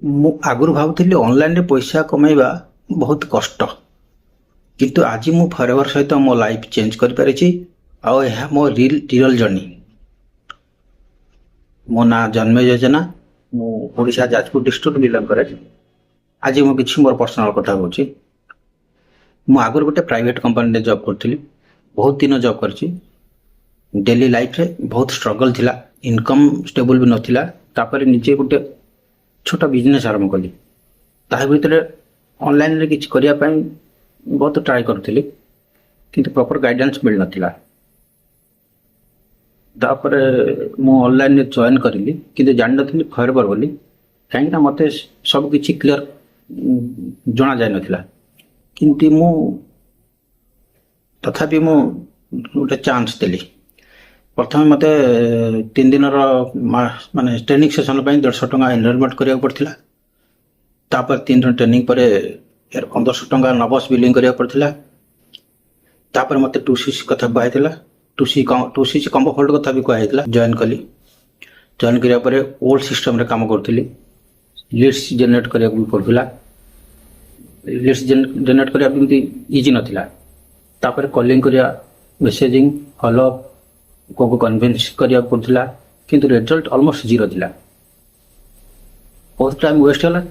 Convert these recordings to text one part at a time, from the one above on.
ମୁଁ ଆଗରୁ ଭାବୁଥିଲି ଅନଲାଇନରେ ପଇସା କମାଇବା ବହୁତ କଷ୍ଟ, କିନ୍ତୁ ଆଜି ମୁଁ ଫରେଭର ସହିତ ମୋ ଲାଇଫ୍ ଚେଞ୍ଜ କରିପାରିଛି। ଆଉ ଏହା ମୋ ରିଅଲ ଜର୍ଣ୍ଣି। ମୋ ନାଁ ଜନ୍ମୟ ଯୋଜନା। ମୁଁ ଓଡ଼ିଶା ଯାଜପୁର ଡିଷ୍ଟ୍ରିକ୍ଟ ବିଲଙ୍ଗ କରେ। ଆଜି ମୁଁ କିଛି ମୋର ପର୍ସନାଲ କଥା କହୁଛି। ମୁଁ ଆଗରୁ ଗୋଟେ ପ୍ରାଇଭେଟ କମ୍ପାନୀରେ ଜବ୍ କରୁଥିଲି। ବହୁତ ଦିନ ଜବ୍ କରିଛି। ଡେଲି ଲାଇଫରେ ବହୁତ ଷ୍ଟ୍ରଗଲ ଥିଲା, ଇନକମ୍ ଷ୍ଟେବୁଲ ବି ନଥିଲା। ତାପରେ ନିଜେ ଗୋଟେ ଛୋଟ ବିଜନେସ୍ ଆରମ୍ଭ କଲି। ତାହା ଭିତରେ ଅନଲାଇନରେ କିଛି କରିବା ପାଇଁ ବହୁତ ଟ୍ରାଏ କରୁଥିଲି, କିନ୍ତୁ ପ୍ରପର ଗାଇଡାନ୍ସ ମିଳିନଥିଲା। ତାପରେ ମୁଁ ଅନଲାଇନରେ ଜଏନ୍ କରିଲି, କିନ୍ତୁ ଜାଣିନଥିଲି ଫରେଭର ବୋଲି। କାହିଁକିନା ମୋତେ ସବୁ କିଛି କ୍ଲିୟର ଜଣାଯାଇନଥିଲା। କିନ୍ତୁ ତଥାପି ମୁଁ ଗୋଟେ ଚାନ୍ସ ଦେଲି। ପ୍ରଥମେ ମୋତେ 3 ଦିନର ମାନେ ଟ୍ରେନିଂ ସେସନ ପାଇଁ 150 ଟଙ୍କା ଇନଭେଷ୍ଟମେଣ୍ଟ କରିବାକୁ ପଡ଼ିଥିଲା। ତାପରେ 3 ଦିନ ଟ୍ରେନିଂ ପରେ 1500 ଟଙ୍କା ନବସ୍ ବିଲିଂ କରିବାକୁ ପଡ଼ିଥିଲା। ତାପରେ ମୋତେ 2CC କଥା କୁହାଯାଇଥିଲା। 2CC କମ୍ବୋ ଫୋଲ୍ଡ କଥା ବି କୁହାଯାଇଥିଲା। ଜଏନ୍ କଲି। ଜଏନ୍ କରିବା ପରେ ଓଲ୍ଡ ସିଷ୍ଟମରେ କାମ କରୁଥିଲି। ଲିଡ୍ସ ଜେନେରେଟ୍ କରିବାକୁ ବି ପଡ଼ୁଥିଲା। ଲିଡ୍ସ ଜେନେରେଟ୍ କରିବା ଏମିତି ଇଜି ନଥିଲା। ତାପରେ କଲିଂ କରିବା, ମେସେଜିଂ, ଫଲୋଅପ୍, କୋଉ କନଭିନ୍ସ କରିବାକୁ ପଡ଼ୁଥିଲା, କିନ୍ତୁ ରେଜଲ୍ଟ ଅଲମୋଷ୍ଟ ଜିରୋ ଥିଲା। ବହୁତ ଟାଇମ୍ ୱେଷ୍ଟ ହେଲା,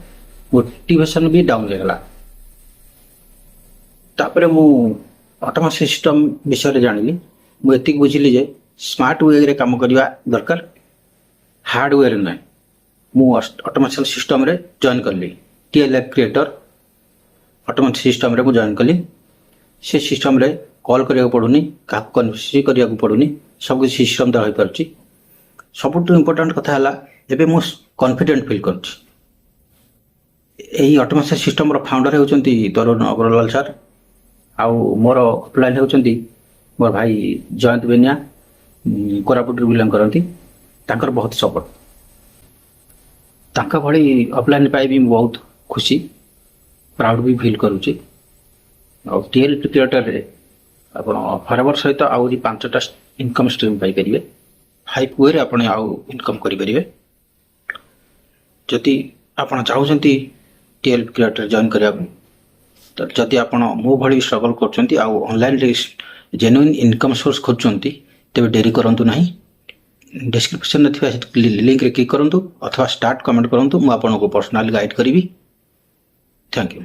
ମୋଟିଭେସନ୍ ବି ଡାଉନ୍ ହେଇଗଲା। ତାପରେ ମୁଁ ଅଟୋମେସନ୍ ସିଷ୍ଟମ ବିଷୟରେ ଜାଣିଲି। ମୁଁ ଏତିକି ବୁଝିଲି ଯେ ସ୍ମାର୍ଟ ୱେରେ କାମ କରିବା ଦରକାର, ହାର୍ଡ ୱେରେ ନାହିଁ। ମୁଁ ଅଟୋମେସନ୍ ସିଷ୍ଟମରେ ଜଏନ୍ କଲି। TLF କ୍ରିଏଟର ଅଟୋମେସନ୍ ସିଷ୍ଟମରେ ମୁଁ ଜଏନ୍ କଲି। ସେ ସିଷ୍ଟମରେ କଲ୍ କରିବାକୁ ପଡ଼ୁନି, କାହାକୁ କନଭର୍ସ କରିବାକୁ ପଡ଼ୁନି, ସବୁକିଛି ସିଷ୍ଟମ ଦ୍ୱାରା ହୋଇପାରୁଛି। ସବୁଠୁ ଇମ୍ପୋର୍ଟାଣ୍ଟ କଥା ହେଲା, ଏବେ ମୁଁ କନଫିଡେଣ୍ଟ ଫିଲ୍ କରୁଛି। ଏହି ଅଟୋମେସନ୍ ସିଷ୍ଟମର ଫାଉଣ୍ଡର ହେଉଛନ୍ତି ତରୁଣ ଅଗ୍ରୱାଲ ସାର୍। ଆଉ ମୋର ଅପଲାଇନ୍ ହେଉଛନ୍ତି ମୋର ଭାଇ ଜୟନ୍ତ ବେନିଆ, କୋରାପୁଟରୁ ବିଲଙ୍ଗ କରନ୍ତି। ତାଙ୍କର ବହୁତ ସପୋର୍ଟ। ତାଙ୍କ ଭଳି ଅପଲାଇନ୍ ପାଇ ବି ମୁଁ ବହୁତ ଖୁସି, ପ୍ରାଉଡ ବି ଫିଲ୍ କରୁଛି। ଆଉ TLF କ୍ରିଏଟରରେ ଆପଣ ଫରେଭର ସହିତ ଆହୁରି 5ଟା ଇନକମ୍ ଷ୍ଟ୍ରିମ୍ ପାଇପାରିବେ। 5 ୱେରେ ଆପଣ ଆଉ ଇନକମ୍ କରିପାରିବେ। ଯଦି ଆପଣ ଚାହୁଁଛନ୍ତି TLF କ୍ରିଏଟର ଜଏନ୍ କରିବାକୁ, ତ ଯଦି ଆପଣ ମୋ ଭଳି ଷ୍ଟ୍ରଗଲ କରୁଛନ୍ତି ଆଉ ଅନଲାଇନରେ ଜେନୁଇନ୍ ଇନକମ୍ ସୋର୍ସ ଖୋଜୁଛନ୍ତି, ତେବେ ଡେରି କରନ୍ତୁ ନାହିଁ। ଡେସ୍କ୍ରିପସନରେ ଥିବା ଲିଙ୍କରେ କ୍ଲିକ୍ କରନ୍ତୁ ଅଥବା ଷ୍ଟାର୍ଟ କମେଣ୍ଟ କରନ୍ତୁ। ମୁଁ ଆପଣଙ୍କୁ ପର୍ସନାଲି ଗାଇଡ୍ କରିବି। Thank you.